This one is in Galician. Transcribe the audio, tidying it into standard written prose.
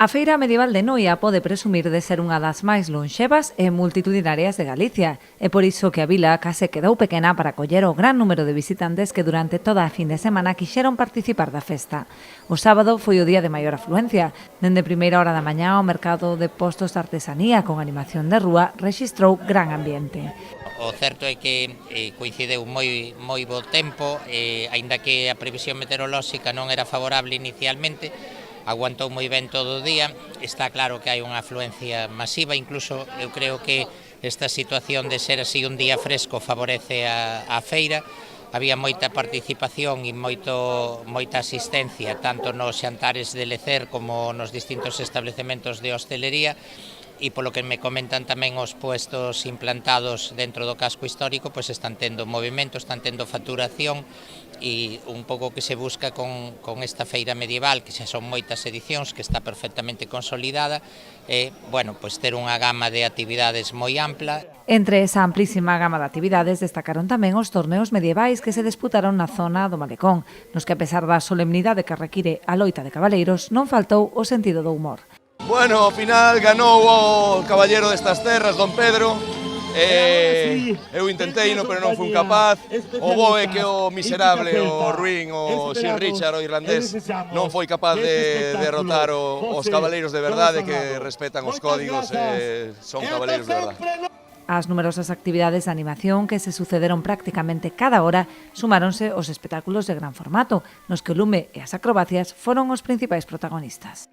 A Feira Medieval de Noia pode presumir de ser unha das máis lonxevas e multitudinarias de Galicia, e por iso que a vila case quedou pequena para coller o gran número de visitantes que durante toda a fin de semana quixeron participar da festa. O sábado foi o día de maior afluencia. Dende primeira hora da mañá o mercado de postos de artesanía con animación de rúa rexistrou gran ambiente. O certo é que coincideu moi bo tempo, aínda que a previsión meteorolóxica non era favorable inicialmente, aguantou moi ben todo o día. Está claro que hai unha afluencia masiva, incluso eu creo que esta situación de ser así un día fresco favorece a feira. Había moita participación e moita asistencia, tanto nos xantares de lecer como nos distintos establecementos de hostelería, e polo que me comentan tamén os puestos implantados dentro do casco histórico, pois están tendo movimento, están tendo facturación, e un pouco que se busca con esta feira medieval, que xa son moitas edicións, que está perfectamente consolidada, bueno, pois ter unha gama de actividades moi ampla. Entre esa amplísima gama de actividades destacaron tamén os torneos medievais que se disputaron na zona do Malecón, nos que a pesar da solemnidade que require a loita de cabaleiros, non faltou o sentido do humor. Bueno, ao final ganou o caballero destas terras, don Pedro. Eu intentei, pero non fui capaz. O bo é que o miserable, o ruín, o Sir Richard, o irlandés, non foi capaz de derrotar os cabaleiros de verdade que respetan os códigos e son cabaleiros de verdade. As numerosas actividades de animación que se sucederon prácticamente cada hora sumáronse os espectáculos de gran formato, nos que o lume e as acrobacias foron os principais protagonistas.